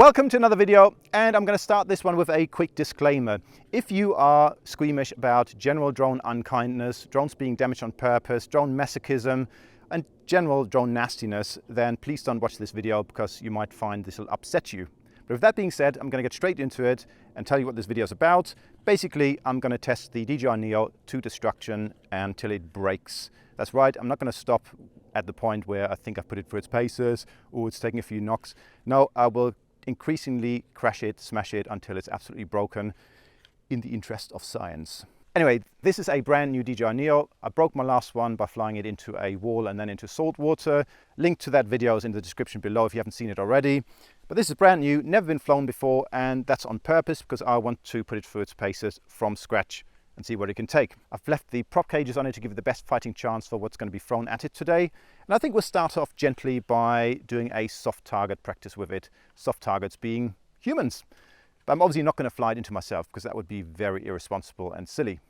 Welcome to another video, and I'm going to start this one with a quick disclaimer. If you are squeamish about general drone unkindness, drones being damaged on purpose, drone masochism, and general drone nastiness, then please don't watch this video because you might find this will upset you. But with that being said, I'm going to get straight into it and tell you what this video is about. Basically, I'm going to test the Dji Neo to destruction until it breaks. That's right, I'm not going to stop at the point where I think I've put it through its paces or it's taking a few knocks. No, I will increasingly crash it, smash it until it's absolutely broken in the interest of science. Anyway, this is a brand new Dji Neo. I broke my last one by flying it into a wall and then into salt water. Link to that video is in the description below if you haven't seen it already. But this is brand new, never been flown before, and that's on purpose because I want to put it through its paces from scratch and see what it can take. I've left the prop cages on it to give it the best fighting chance for what's going to be thrown at it today. And I think we'll start off gently by doing a soft target practice with it. Soft targets being humans. But I'm obviously not going to fly it into myself because that would be very irresponsible and silly.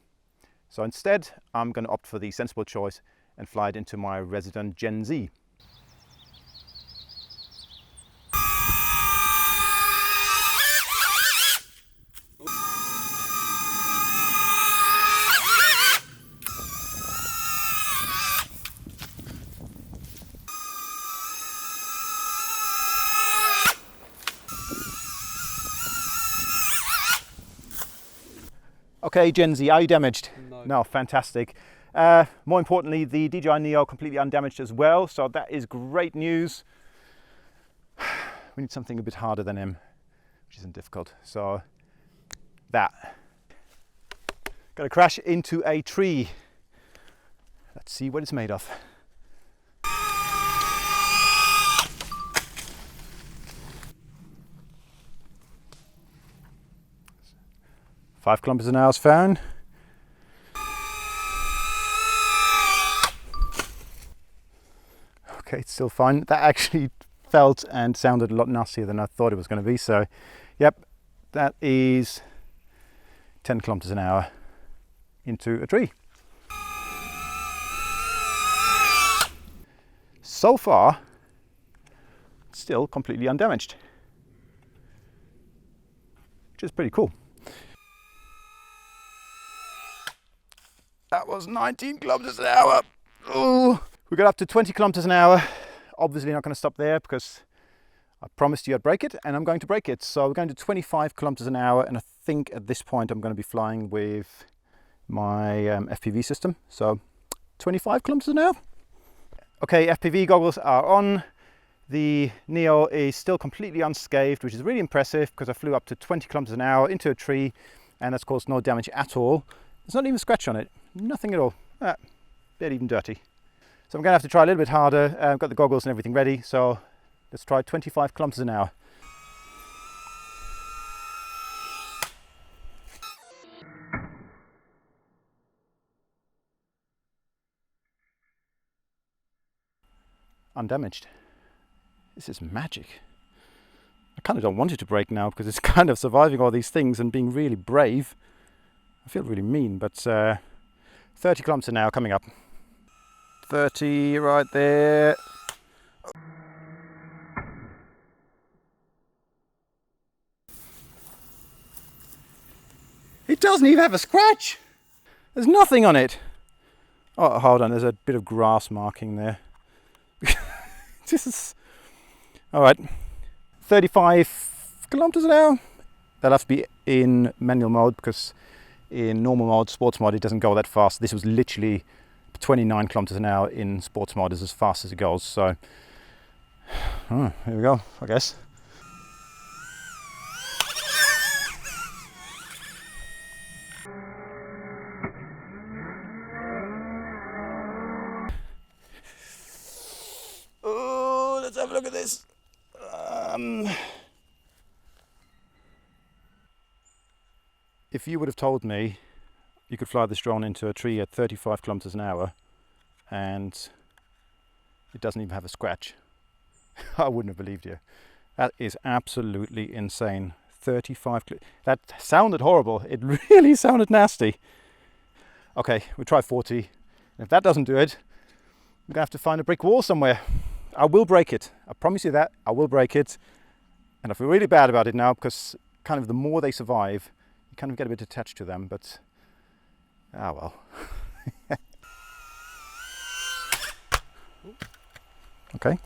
So instead, I'm going to opt for the sensible choice and fly it into my resident Gen Z. Okay, Gen Z, are you damaged? No, fantastic. More importantly, the Dji Neo completely undamaged as well, so that is great news. We need something a bit harder than him, which isn't difficult. So, that. Got to crash into a tree. Let's see what it's made of. Five kilometers an hour is found. Okay, it's still fine. That actually felt and sounded a lot nastier than I thought it was going to be. So, yep, that is 10 kilometers an hour into a tree. So far, still completely undamaged, which is pretty cool. That was 19 kilometers an hour. Oh, we got up to 20 kilometers an hour. Obviously not going to stop there because I promised you I'd break it, and I'm going to break it. So we're going to 25 kilometers an hour, and I think at this point I'm going to be flying with my FPV system. So 25 kilometers an hour. Okay, FPV goggles are on. The Neo is still completely unscathed, which is really impressive because I flew up to 20 kilometers an hour into a tree, and that's caused no damage at all. There's not even a scratch on it. Nothing at all. Bit even dirty. So I'm going to have to try a little bit harder. I've got the goggles and everything ready, so let's try 25 kilometers an hour. Undamaged. This is magic. I kind of don't want it to break now because it's kind of surviving all these things and being really brave. I feel really mean, but 30 kilometers an hour coming up. 30 right there. It doesn't even have a scratch. There's nothing on it. Oh, hold on, there's a bit of grass marking there. This is... Alright, 35 kilometers an hour. That'll have to be in manual mode because in normal mode, sports mode, it doesn't go that fast. This was literally 29 kilometers an hour in sports mode, is as fast as it goes. So, here we go, I guess. Oh, let's have a look at this. If you would have told me you could fly this drone into a tree at 35 kilometers an hour and it doesn't even have a scratch, I wouldn't have believed you. That is absolutely insane. 35, that sounded horrible. It really sounded nasty. Okay, we'll try 40. And if that doesn't do it, I'm gonna have to find a brick wall somewhere. I will break it. I promise you that. I will break it. And I feel really bad about it now because kind of the more they survive, you kind of get a bit attached to them, but ah well. Okay.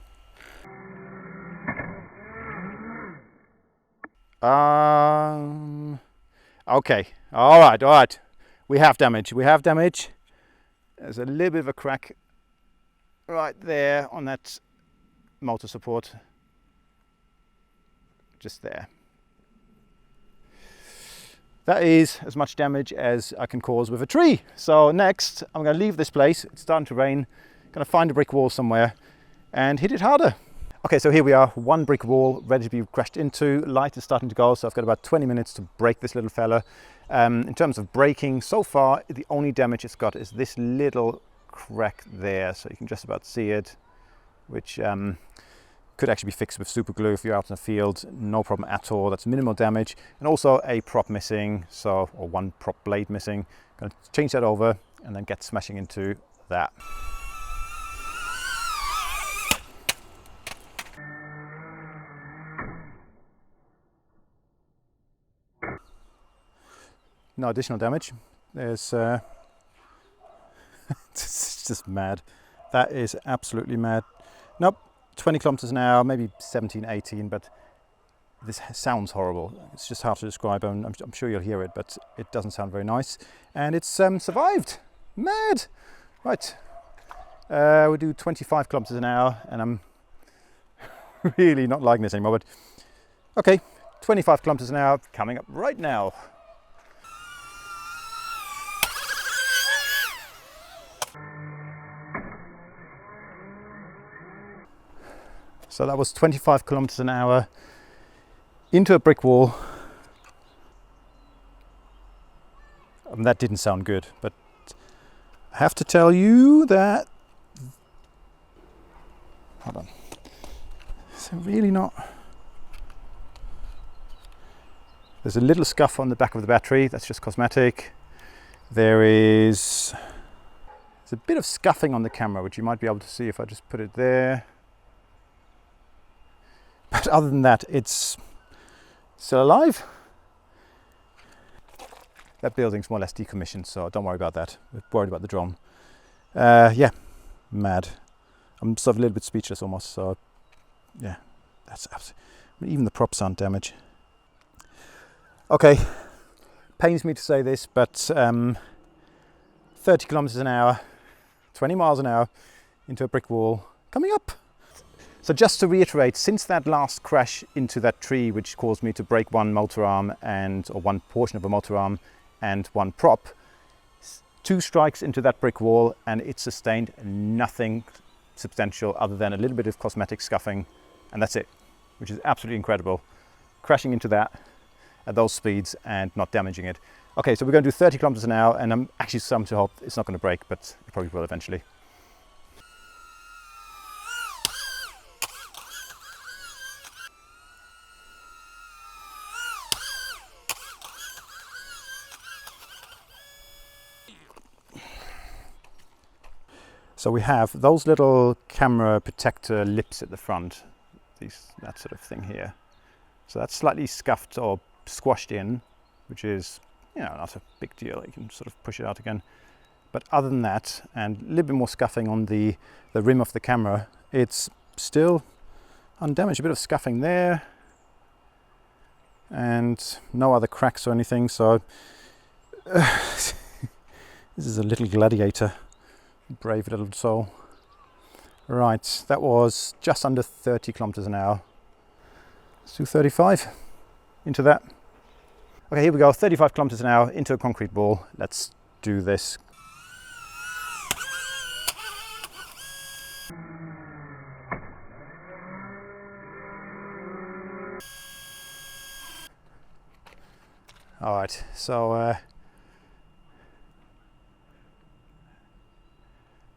Okay. All right. We have damage. There's a little bit of a crack right there on that motor support. Just there. That is as much damage as I can cause with a tree. So next, I'm going to leave this place. It's starting to rain. I'm going to find a brick wall somewhere and hit it harder. Okay, so here we are, one brick wall ready to be crashed into. Light is starting to go, so I've got about 20 minutes to break this little fella. In terms of breaking, so far, the only damage it's got is this little crack there. So you can just about see it, which could actually be fixed with super glue if you're out in the field. No problem at all. That's minimal damage. And also a prop missing, or one prop blade missing. Going to change that over and then get smashing into that. No additional damage. There's it's just mad. That is absolutely mad. Nope, 20 kilometers an hour, maybe 17, 18, but this sounds horrible. It's just hard to describe. I'm sure you'll hear it, but it doesn't sound very nice. And it's survived. Mad. Right. We do 25 kilometers an hour, and I'm really not liking this anymore. But okay, 25 kilometers an hour coming up right now. So that was 25 kilometers an hour into a brick wall. That didn't sound good, but I have to tell you that, hold on, it's really not. There's a little scuff on the back of the battery, that's just cosmetic. There's a bit of scuffing on the camera, which you might be able to see if I just put it there. But other than that, it's still alive. That building's more or less decommissioned, so don't worry about that. We're worried about the drone. Yeah, mad. I'm sort of a little bit speechless almost, so yeah, that's absolutely, I mean, even the props aren't damaged. Okay, pains me to say this, but 30 kilometers an hour, 20 miles an hour into a brick wall, coming up. So just to reiterate, since that last crash into that tree, which caused me to break one motor arm or one portion of a motor arm and one prop, 2 strikes into that brick wall and it sustained nothing substantial other than a little bit of cosmetic scuffing, and that's it, which is absolutely incredible. Crashing into that at those speeds and not damaging it. Okay, so we're going to do 30 kilometers an hour, and I'm actually starting to hope it's not going to break, but it probably will eventually. So we have those little camera protector lips at the front, that sort of thing here. So that's slightly scuffed or squashed in, which is, not a big deal. You can sort of push it out again. But other than that, and a little bit more scuffing on the rim of the camera, it's still undamaged. A bit of scuffing there, and no other cracks or anything. So this is a little gladiator. Brave little soul. Right, that was just under 30 kilometers an hour. Let's do 35 into that. Okay, here we go, 35 kilometers an hour into a concrete wall. Let's do this. All right, so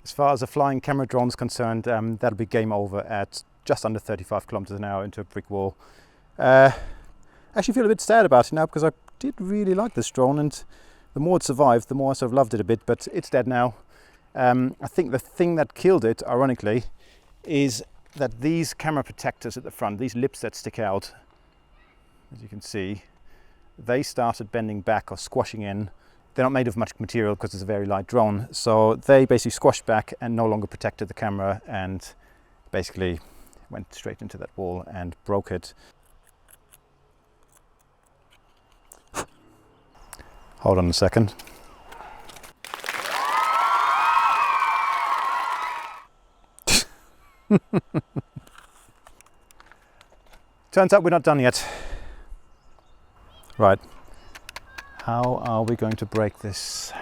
as far as a flying camera drone is concerned, that'll be game over at just under 35 kilometers an hour into a brick wall. Actually feel a bit sad about it now, because I did really like this drone, and the more it survived, the more I sort of loved it a bit, but it's dead now. I think the thing that killed it, ironically, is that these camera protectors at the front, these lips that stick out, as you can see, they started bending back or squashing in. They're not made of much material because it's a very light drone. So they basically squashed back and no longer protected the camera and basically went straight into that wall and broke it. Hold on a second. Turns out we're not done yet. Right. How are we going to break this?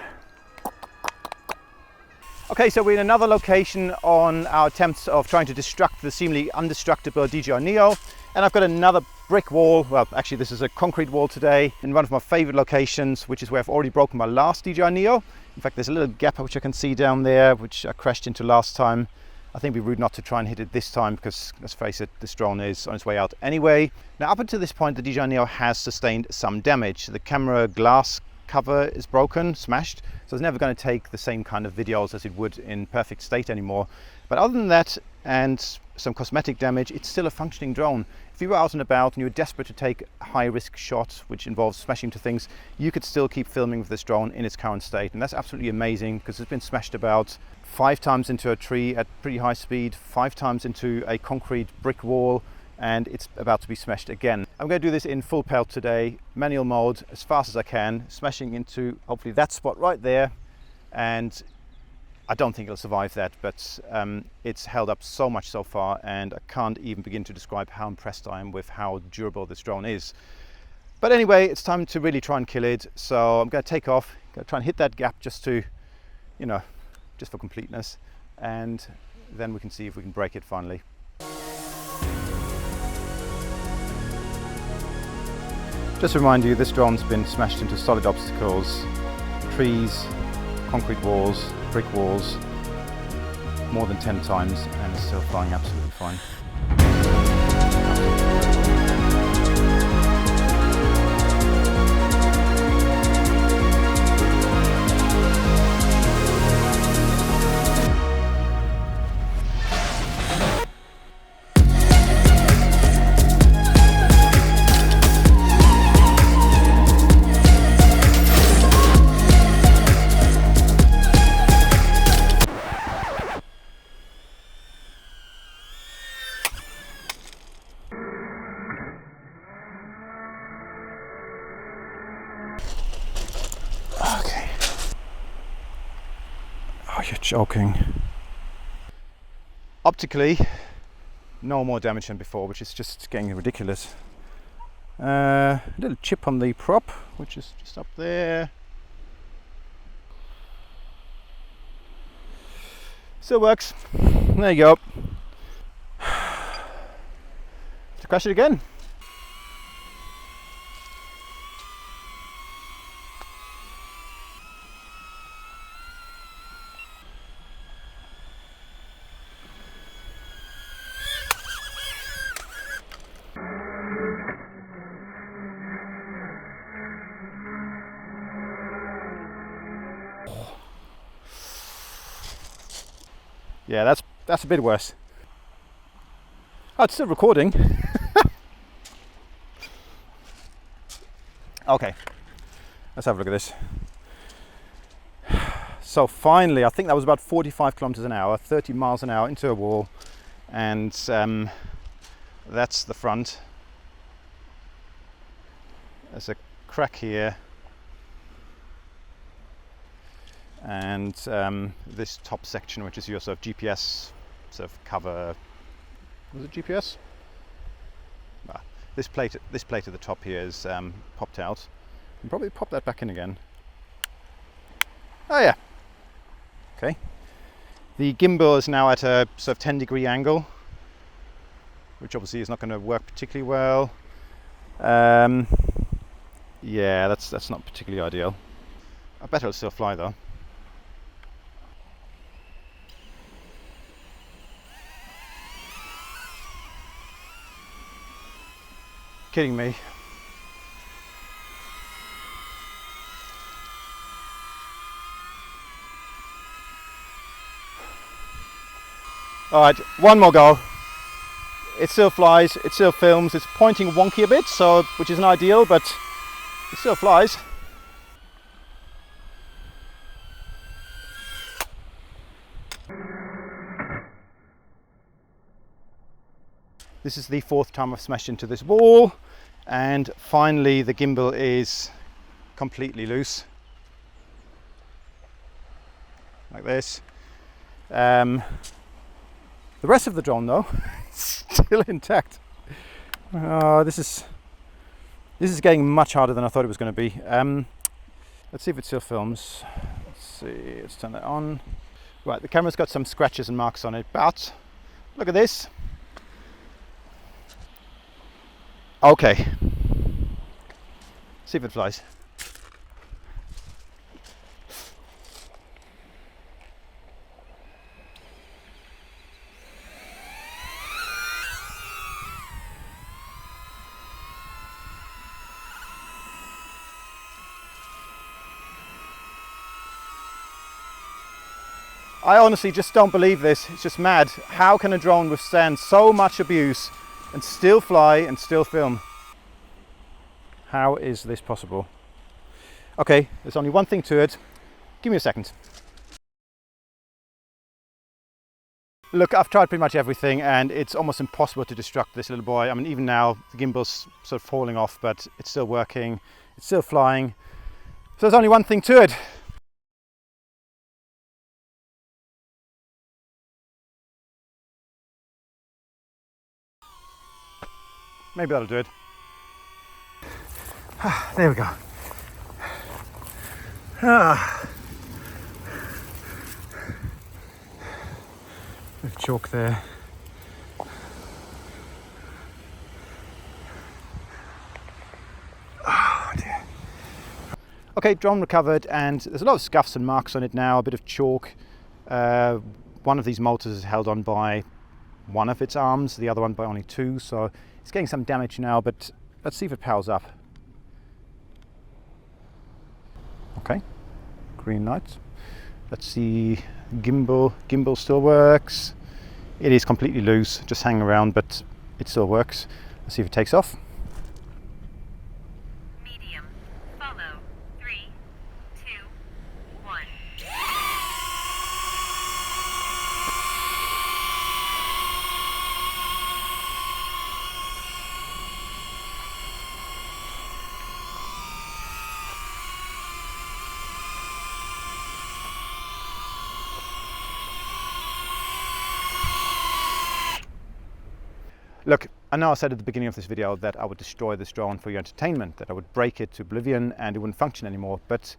Okay, so we're in another location on our attempts of trying to destruct the seemingly indestructible Dji Neo. And I've got another brick wall. Well, actually this is a concrete wall today in one of my favorite locations, which is where I've already broken my last Dji Neo. In fact, there's a little gap which I can see down there, which I crashed into last time. I think it'd be rude not to try and hit it this time because, let's face it, this drone is on its way out anyway. Now, up until this point, the Dji Neo has sustained some damage. The camera glass cover is broken, smashed, so it's never going to take the same kind of videos as it would in perfect state anymore. But other than that, and some cosmetic damage, it's still a functioning drone. If you were out and about and you were desperate to take a high-risk shot, which involves smashing into things, you could still keep filming with this drone in its current state. And that's absolutely amazing because it's been smashed about 5 times into a tree at pretty high speed, 5 times into a concrete brick wall, and it's about to be smashed again. I'm going to do this in full pelt today, manual mode, as fast as I can, smashing into hopefully that spot right there. And I don't think it'll survive that, but it's held up so much so far, and I can't even begin to describe how impressed I am with how durable this drone is. But anyway, it's time to really try and kill it. So I'm going to take off, going to try and hit that gap just to, you know, just for completeness, and then we can see if we can break it finally. Just to remind you, this drone's been smashed into solid obstacles, trees, concrete walls, brick walls, more than 10 times, and it's still flying absolutely fine. Okay. Oh, you're joking. Optically, no more damage than before, which is just getting ridiculous. A little chip on the prop, which is just up there. Still works. There you go. To crash it again. Yeah, that's a bit worse. Oh, it's still recording. Okay, let's have a look at this. So finally, I think that was about 45 kilometers an hour, 30 miles an hour into a wall, and that's the front. There's a crack here, and this top section, which is your sort of GPS sort of cover. Was it GPS? This plate at the top here is popped out. I'll probably pop that back in again. Oh yeah. Okay. The gimbal is now at a sort of 10-degree angle, which obviously is not going to work particularly well. Yeah, that's not particularly ideal. I bet it'll still fly though. Kidding me. All right, one more go. it still flies, it still films. It's pointing wonky a bit, so which isn't ideal, but it still flies. This is the 4th time I've smashed into this wall, and finally the gimbal is completely loose, like this. The rest of the drone though is still intact. This is getting much harder than I thought it was going to be. Let's see if it still films. Let's see, let's turn that on. Right, the camera's got some scratches and marks on it, but look at this. Okay, see if it flies. I honestly just don't believe this. It's just mad. How can a drone withstand so much abuse and still fly and still film? How is this possible? Okay, there's only one thing to it. Give me a second. Look, I've tried pretty much everything and it's almost impossible to destruct this little boy. I mean, even now the gimbal's sort of falling off, but it's still working, it's still flying. So there's only one thing to it. Maybe that'll do it. There we go. Bit of chalk there. Oh dear. Okay, drone recovered, and there's a lot of scuffs and marks on it now, a bit of chalk. One of these motors is held on by one of its arms, the other one by only 2, so it's getting some damage now, but let's see if it powers up. Okay, green light. Let's see, gimbal still works. It is completely loose, just hanging around, but it still works. Let's see if it takes off. Medium, follow, 3, 2, 1. Look, I know I said at the beginning of this video that I would destroy this drone for your entertainment, that I would break it to oblivion and it wouldn't function anymore, but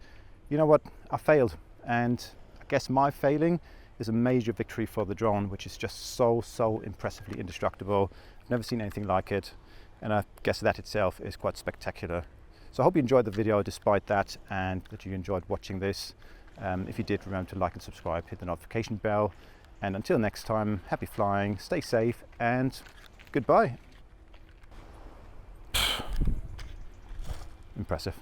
you know what, I failed, and I guess my failing is a major victory for the drone, which is just so impressively indestructible. I've never seen anything like it, and I guess that itself is quite spectacular. So I hope you enjoyed the video despite that, and that you enjoyed watching this. If you did, remember to like and subscribe, hit the notification bell, and until next time, happy flying, stay safe, and goodbye. Impressive.